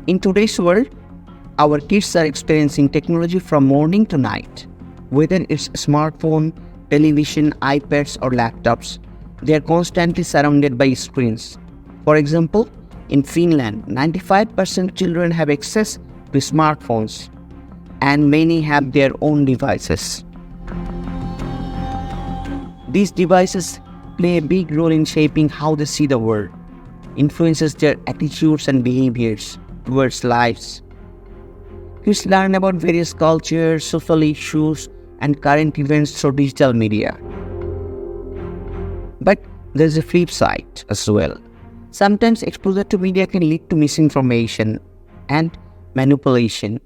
In today's world, our kids are experiencing technology from morning to night. Whether it's smartphone, television, iPads or laptops, they are constantly surrounded by screens. For example, in Finland, 95% of children have access to smartphones and many have their own devices. These devices play a big role in shaping how they see the world, influences their attitudes and behaviors towards lives. Kids learn about various cultures, social issues, and current events through digital media. But there's a flip side as well. Sometimes exposure to media can lead to misinformation and manipulation,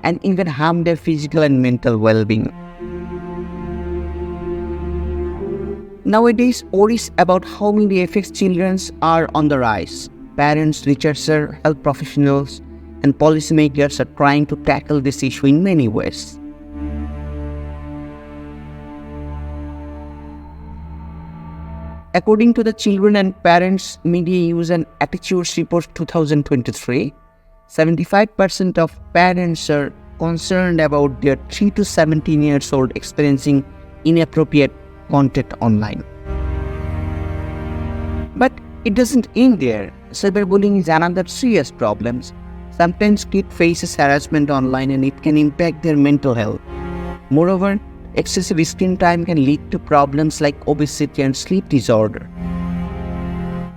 and even harm their physical and mental well-being. Nowadays, worries about how media affects children are on the rise. Parents, researchers, health professionals, and policymakers are trying to tackle this issue in many ways. According to the Children and Parents Media Use and Attitudes Report 2023, 75% of parents are concerned about their 3 to 17 years old experiencing inappropriate content online. But it doesn't end there. Cyberbullying is another serious problem. Sometimes kids face harassment online and it can impact their mental health. Moreover, excessive screen time can lead to problems like obesity and sleep disorder.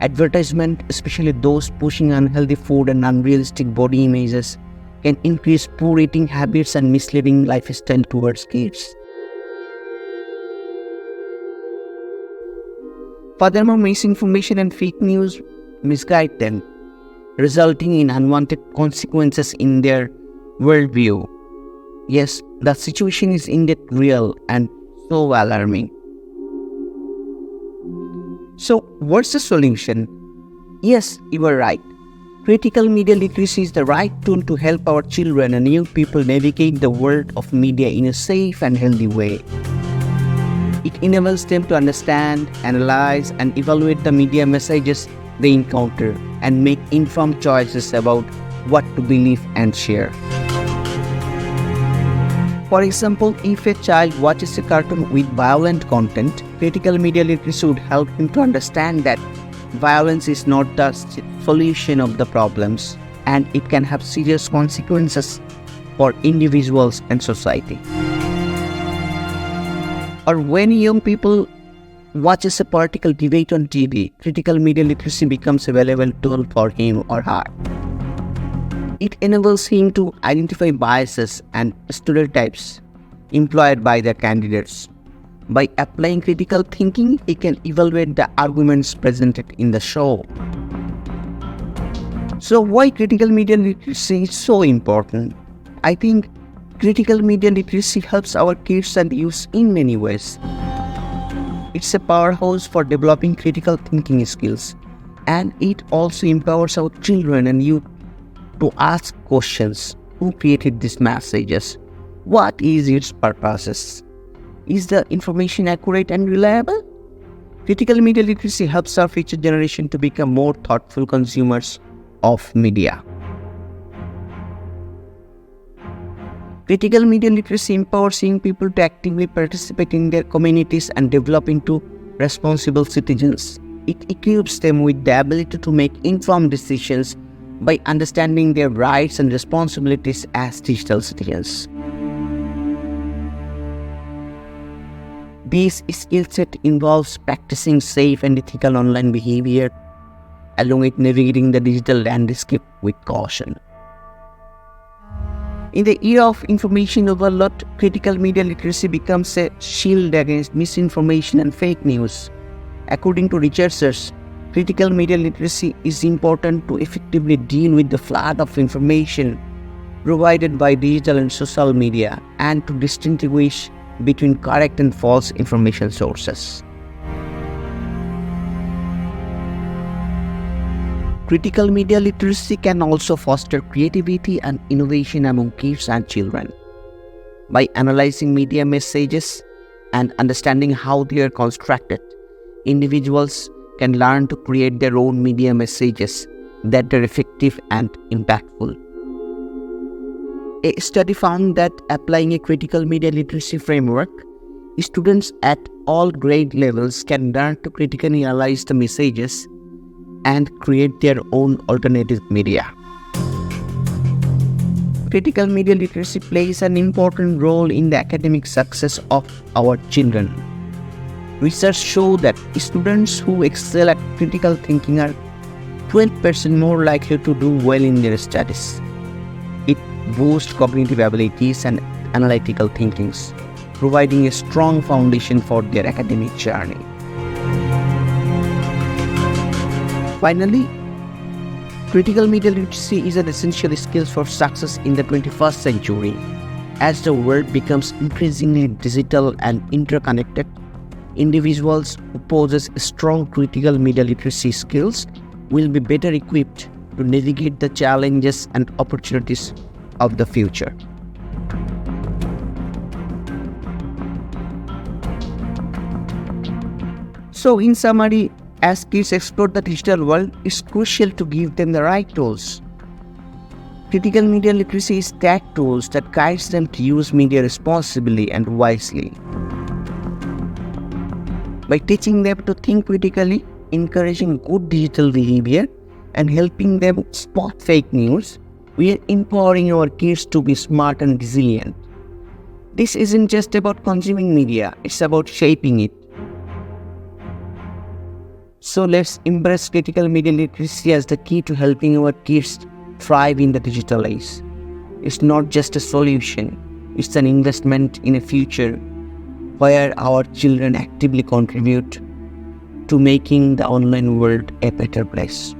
Advertisement, especially those pushing unhealthy food and unrealistic body images, can increase poor eating habits and misleading lifestyle towards kids. Furthermore, misinformation and fake news misguide them, resulting in unwanted consequences in their worldview. Yes, the situation is indeed real and so alarming. So, what's the solution? Yes, you are right. Critical media literacy is the right tool to help our children and young people navigate the world of media in a safe and healthy way. It enables them to understand, analyze, and evaluate the media messages they encounter and make informed choices about what to believe and share. For example, if a child watches a cartoon with violent content, critical media literacy would help him to understand that violence is not the solution of the problems and it can have serious consequences for individuals and society. Or when young people watches a political debate on TV, critical media literacy becomes a valuable tool for him or her. It enables him to identify biases and stereotypes employed by the candidates. By applying critical thinking, he can evaluate the arguments presented in the show. So why critical media literacy is so important? I think critical media literacy helps our kids and youth in many ways. It's a powerhouse for developing critical thinking skills, and it also empowers our children and youth to ask questions. Who created these messages? What is its purposes? Is the information accurate and reliable? Critical media literacy helps our future generation to become more thoughtful consumers of media. Critical media literacy empowers young people to actively participate in their communities and develop into responsible citizens. It equips them with the ability to make informed decisions by understanding their rights and responsibilities as digital citizens. This skill set involves practicing safe and ethical online behavior, along with navigating the digital landscape with caution. In the era of information overload, critical media literacy becomes a shield against misinformation and fake news. According to researchers, critical media literacy is important to effectively deal with the flood of information provided by digital and social media and to distinguish between correct and false information sources. Critical media literacy can also foster creativity and innovation among kids and children. By analyzing media messages and understanding how they are constructed, individuals can learn to create their own media messages that are effective and impactful. A study found that applying a critical media literacy framework, students at all grade levels can learn to critically analyze the messages and create their own alternative media. Critical media literacy plays an important role in the academic success of our children. Research shows that students who excel at critical thinking are 12% more likely to do well in their studies. It boosts cognitive abilities and analytical thinkings, providing a strong foundation for their academic journey. Finally, critical media literacy is an essential skill for success in the 21st century. As the world becomes increasingly digital and interconnected, individuals who possess strong critical media literacy skills will be better equipped to navigate the challenges and opportunities of the future. So, in summary, as kids explore the digital world, it's crucial to give them the right tools. Critical media literacy is that tools that guides them to use media responsibly and wisely. By teaching them to think critically, encouraging good digital behavior, and helping them spot fake news, we are empowering our kids to be smart and resilient. This isn't just about consuming media, it's about shaping it. So let's embrace critical media literacy as the key to helping our kids thrive in the digital age. It's not just a solution, it's an investment in a future where our children actively contribute to making the online world a better place.